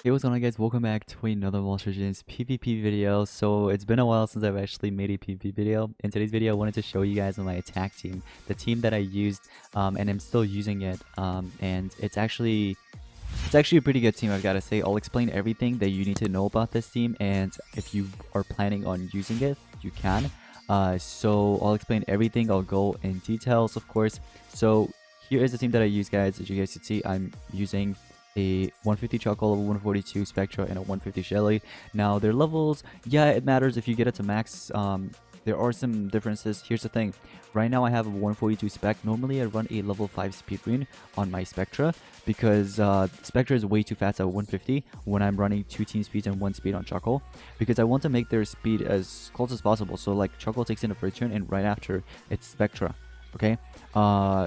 Hey, what's going on, guys? Welcome back to another Monster Gyms PvP video. So it's been a while since I've actually made a PvP video. In today's video, I wanted to show you guys my attack team, the team that I used, and I'm still using it. And it's actually a pretty good team, I've got to say. I'll explain everything that you need to know about this team, and if you are planning on using it, you can. So I'll explain everything. I'll go in details, of course. So here is the team that I use, guys. As you guys can see, I'm using a 150 Chuckle, a 142 Spectra, and a 150 Shelly. Now, their levels, yeah, it matters if you get it to max. There are some differences. Here's the thing. Right now, I have a 142 Spec. Normally, I run a level 5 speed rune on my Spectra because Spectra is way too fast at 150 when I'm running 2 team speeds and 1 speed on Chuckle, because I want to make their speed as close as possible. So, like, Chuckle takes in a first turn, and right after, it's Spectra. Okay?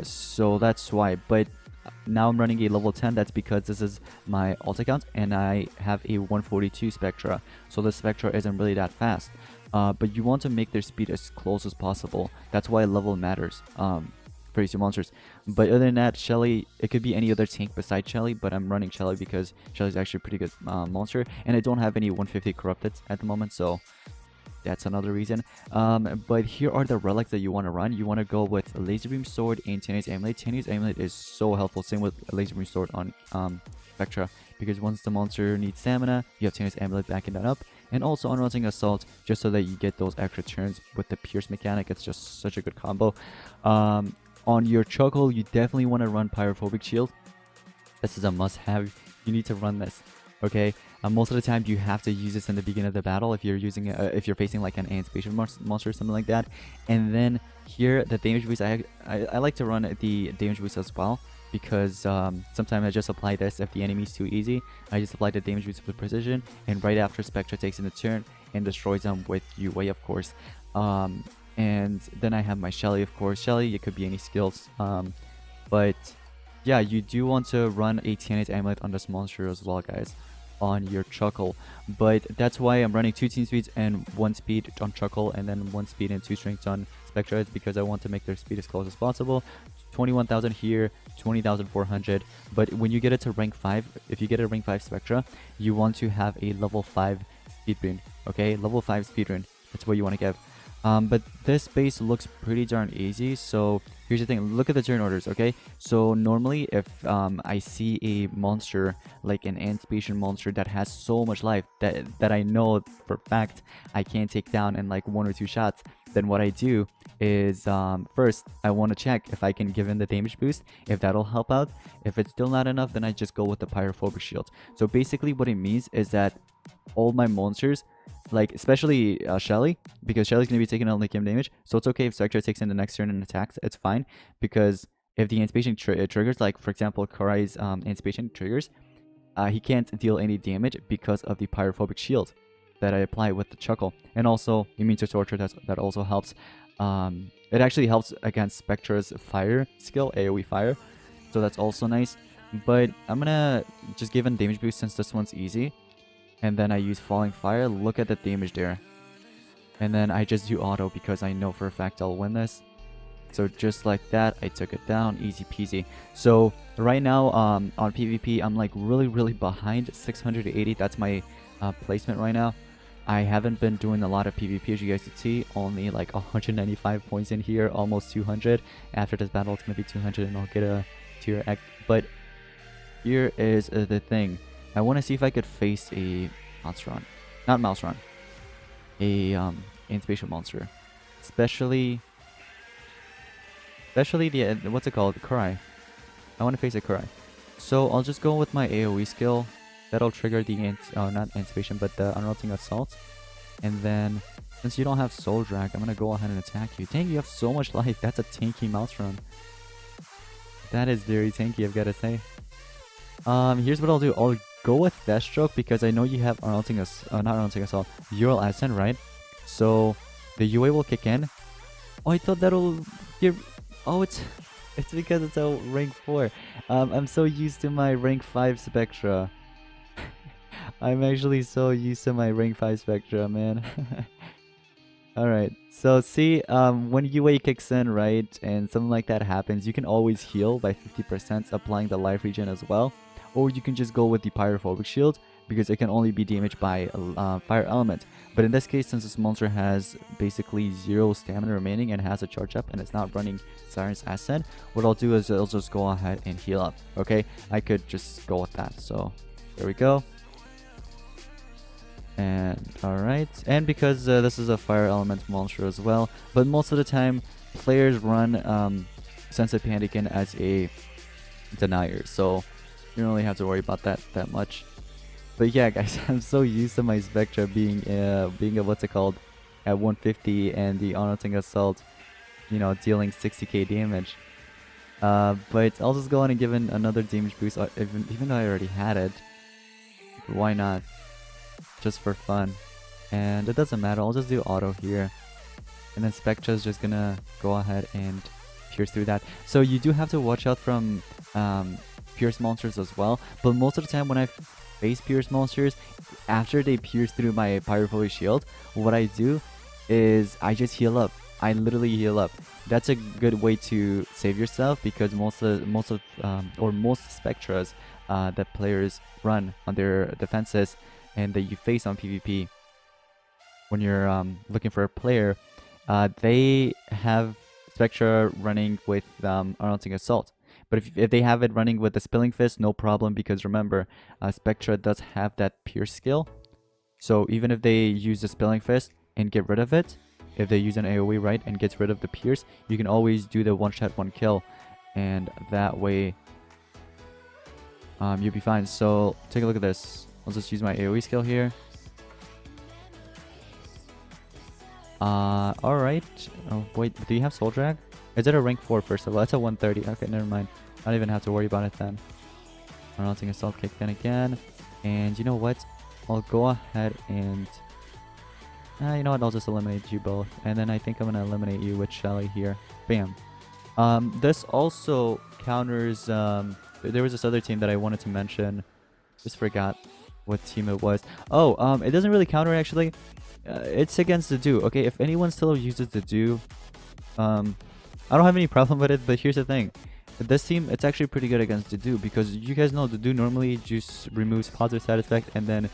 So that's why. But now I'm running a level 10. That's because this is my alt account and I have a 142 Spectra, so the Spectra isn't really that fast. But you want to make their speed as close as possible. That's why level matters for these two monsters. But other than that, Shelly, it could be any other tank besides Shelly, but I'm running Shelly because Shelly's actually a pretty good monster, and I don't have any 150 corrupted at the moment, so that's another reason. But here are the relics that you want to run. You want to go with a Laser Beam Sword and Tenuous Amulet. Tenuous Amulet is so helpful. Same with a Laser Beam Sword on Spectra, because once the monster needs stamina, you have Tenuous Amulet backing that up. And also Unrelenting Assault, just so that you get those extra turns with the Pierce mechanic. It's just such a good combo. On your Chuckle, you definitely want to run Pyrophobic Shield. This is a must-have. You need to run this. Okay, most of the time you have to use this in the beginning of the battle if you're using it, if you're facing like an anticipation monster or something like that. And then here, the damage boost, I like to run the damage boost as well, because sometimes I just apply this if the enemy is too easy. I just apply the damage boost with precision, and right after Spectra takes in the turn and destroys them with UA, of course. And then I have my Shelly, of course. Shelly, it could be any skills, but yeah, you do want to run a Tenuous Amulet on this monster as well, guys, on your Chuckle. But that's why I'm running 2 team speeds and 1 speed on Chuckle, and then 1 speed and 2 strengths on Spectra. It's because I want to make their speed as close as possible. 21,000 here, 20,400. But when you get it to rank 5, if you get a rank 5 Spectra, you want to have a level 5 speed rune. Okay, level 5 speed rune. That's what you want to get. But this base looks pretty darn easy. So here's the thing, look at the turn orders. Okay, so normally if I see a monster like an anticipation monster that has so much life that I know for a fact I can't take down in like 1 or 2 shots, then what I do is first I want to check if I can give him the damage boost, if that'll help out. If it's still not enough, then I just go with the Pyrophobic Shield. So basically what it means is that all my monsters, like especially Shelly, because Shelly's going to be taking only game damage, so it's okay if Spectra takes in the next turn and attacks. It's fine, because if the anticipation triggers, like for example Kurai's anticipation triggers, he can't deal any damage because of the Pyrophobic Shield that I apply with the Chuckle. And also Immune to Torture, that also helps. It actually helps against Spectra's fire skill, AoE fire, so that's also nice. But I'm gonna just give him damage boost since this one's easy, and then I use Falling Fire. Look at the damage there. And then I just do auto because I know for a fact I'll win this. So just like that, I took it down, easy peasy. So right now on PvP, I'm like really behind, 680. That's my placement right now. I haven't been doing a lot of PvP, as you guys can see. Only like 195 points in here, almost 200. After this battle, it's gonna be 200 and I'll get a tier X. But here is the thing. I want to see if I could face a Mouseron. Not Mouseron. A anticipation monster. Especially the what's it called? Kurai. I want to face a Kurai. So I'll just go with my AoE skill. That'll trigger the not anticipation, but the Unrelenting Assault. And then since you don't have Soul Drag, I'm gonna go ahead and attack you. Dang, you have so much life. That's a tanky Mouseron. That is very tanky, I've gotta say. Here's what I'll do. I'll go with Deathstroke because I know you have not Unrelenting Assault, Ural Ascent, right? So the UA will kick in. Oh, I thought that'll give. Oh, it's because it's a rank 4. I'm so used to my rank 5 Spectra. I'm actually so used to my rank 5 Spectra, man. Alright, so see, when UA kicks in, right, and something like that happens, you can always heal by 50%, applying the life regen as well. Or you can just go with the Pyrophobic Shield, because it can only be damaged by Fire Element. But in this case, since this monster has basically 0 stamina remaining and has a charge up and it's not running Siren's Ascent, what I'll do is I'll just go ahead and heal up, okay? I could just go with that, so there we go. And alright, and because this is a fire element monster as well, but most of the time players run Sense of Pandakin as a denier, so you don't really have to worry about that much. But yeah, guys, I'm so used to my Spectra being what's it called, at 150 and the Unrelenting Assault, you know, dealing 60k damage. But I'll just go on and give it another damage boost, even though I already had it. Why not? Just for fun. And it doesn't matter, I'll just do auto here. And then Spectra is just gonna go ahead and pierce through that. So you do have to watch out from pierce monsters as well. But most of the time when I face pierce monsters, after they pierce through my Pyrophobic Shield, what I do is I just heal up. I literally heal up. That's a good way to save yourself, because most Spectras that players run on their defenses and that you face on PvP when you're looking for a player, they have Spectra running with Unrelenting Assault. But if they have it running with the Spilling Fist, no problem, because remember, Spectra does have that pierce skill. So even if they use the Spilling Fist and get rid of it, if they use an AoE, right, and gets rid of the pierce, you can always do the one shot, one kill. And that way, you'll be fine. So take a look at this. I'll just use my AoE skill here. Alright. Oh, wait, do you have Soul Drag? Is it a rank 4 first of all? That's a 130. Okay, never mind. I don't even have to worry about it then. Unrelenting Assault kick then again. And you know what? I'll go ahead and... you know what? I'll just eliminate you both. And then I think I'm going to eliminate you with Shelly here. Bam. This also counters... there was this other team that I wanted to mention. Just forgot what team it was. Oh, it doesn't really counter actually. It's against the Dew. Okay, if anyone still uses the Dew, I don't have any problem with it, but here's the thing. This team, it's actually pretty good against the Dew, because you guys know the Dew normally just removes positive side effect and then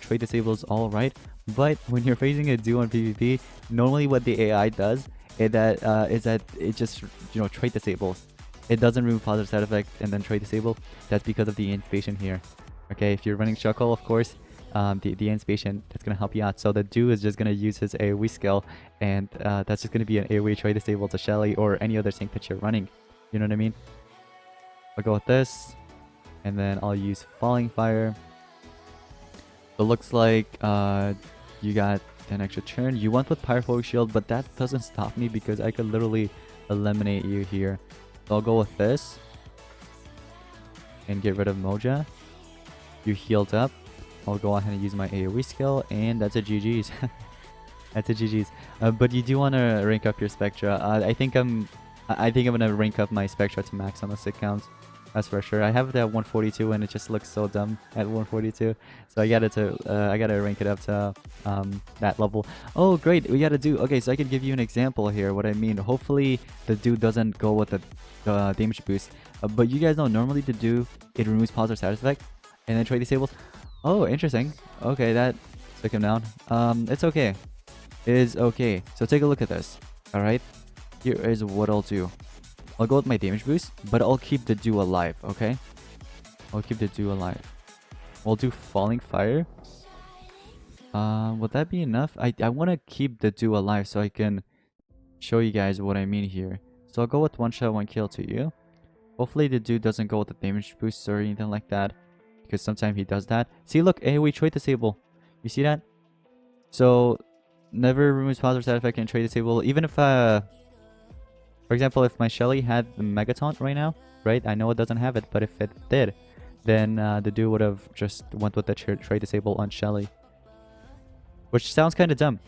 trade disables all right. But when you're facing a Dew on PvP, normally what the AI does is that it just, you know, trade disables. It doesn't remove positive side effect and then trade disable. That's because of the Inspiration here. Okay, if you're running Shuckle, of course, the Inspiration, that's going to help you out. So the Dew is just going to use his AoE skill, and that's just going to be an AoE trade disable to Shelly or any other tank that you're running. You know what I mean? I'll go with this, and then I'll use Falling Fire. It looks like you got an extra turn. You went with Pyrophobic Shield, but that doesn't stop me because I could literally eliminate you here. So I'll go with this and get rid of Moja. You healed up. I'll go ahead and use my AoE skill, and that's a GG's. That's a GG's. But you do want to rank up your Spectra. I think I'm gonna rank up my Spectra to max on the sick count. That's for sure. I have it at 142 and it just looks so dumb at 142. So I gotta rank it up to that level. Oh great, we gotta do. Okay, so I can give you an example here. What I mean, hopefully the Dew doesn't go with the damage boost. But you guys know normally the Dew, it removes positive side effect and then trade disables. Oh, interesting. Okay, that took him down. It's okay. It is okay. So take a look at this. All right. Here is what I'll do. I'll go with my damage boost, but I'll keep the Dew alive, okay? I'll keep the Dew alive. We'll do Falling Fire. Would that be enough? I want to keep the Dew alive so I can show you guys what I mean here. So I'll go with one shot, one kill to you. Hopefully the Dew doesn't go with the damage boost or anything like that, because sometimes he does that. See, look, AoE trade disable. You see that? So never removes positive side effect and trade disable. Even if for example, if my Shelly had the Mega Taunt right now, right? I know it doesn't have it, but if it did, then the Dew would have just went with the trade disable on Shelly. Which sounds kind of dumb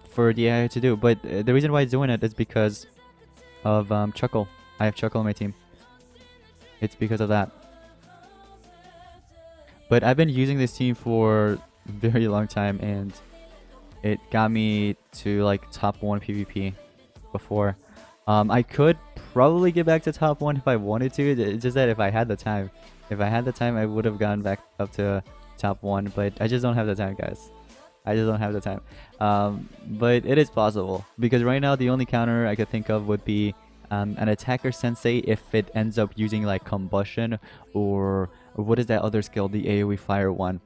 for the AI to do, but the reason why it's doing it is because of Chuckle. I have Chuckle on my team. It's because of that. But I've been using this team for a very long time, and it got me to like top 1 PvP before. I could probably get back to top 1 if I wanted to. It's just that if I had the time. If I had the time, I would have gone back up to top 1, but I just don't have the time, guys. I just don't have the time. But it is possible, because right now the only counter I could think of would be an attacker sensei if it ends up using like combustion, or what is that other skill, the AoE fire one.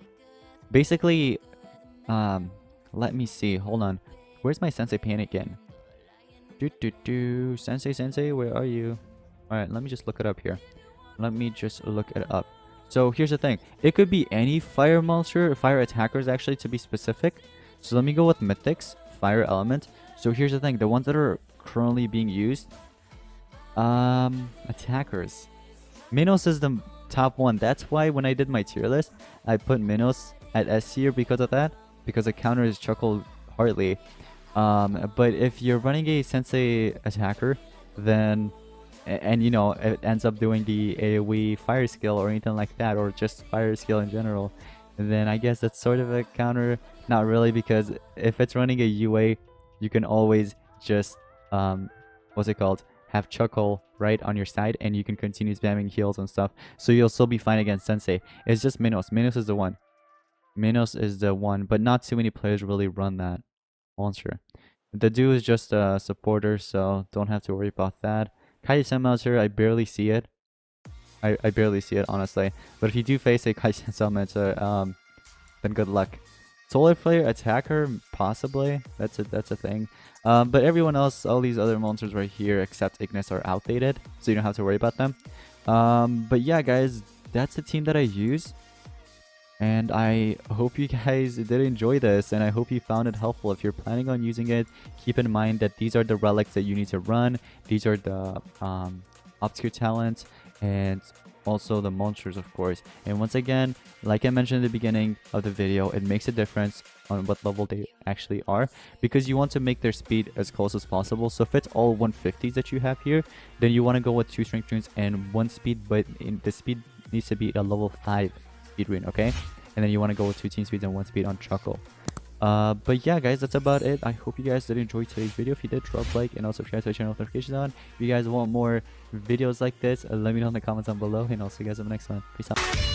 Basically, let me see, hold on, where's my sensei panicking? Sensei, where are you? All right, let me just look it up here. Let me just look it up. So here's the thing, it could be any fire monster, fire attackers actually, to be specific. So let me go with mythics, fire element. So here's the thing, the ones that are currently being used, attackers, Minos is the top one. That's why when I did my tier list, I put Minos at S tier because of that, because the counter is Chuckle Hartley. But if you're running a sensei attacker, then and you know it ends up doing the AoE fire skill or anything like that, or just fire skill in general, then I guess that's sort of a counter. Not really, because if it's running a UA, you can always just what's it called, have Chuckle right on your side, and you can continue spamming heals and stuff, so you'll still be fine against sensei. It's just Minos. Minos is the one. Minos is the one, but not too many players really run that monster. The dude is just a supporter, so don't have to worry about that. Kaisen Melter, I barely see it. I barely see it, honestly. But if you do face a Kaisen Melter, then good luck. Solar Flare attacker, possibly. That's a thing. But everyone else, all these other monsters right here except Ignis are outdated, so you don't have to worry about them. But yeah, guys, that's the team that I use. And I hope you guys did enjoy this, and I hope you found it helpful. If you're planning on using it, keep in mind that these are the relics that you need to run. These are the obscure talents, and also the monsters, of course. And once again, like I mentioned at the beginning of the video, it makes a difference on what level they actually are, because you want to make their speed as close as possible. So if it's all 150s that you have here, then you want to go with 2 strength runes and 1 speed, but the speed needs to be a level 5 speed rune, okay? And then you want to go with 2 team speeds and 1 speed on Chuckle. But yeah, guys, that's about it. I hope you guys did enjoy today's video. If you did, drop a like and also subscribe to the channel, notifications on. If you guys want more videos like this, let me know in the comments down below, and I'll see you guys in the next one. Peace out.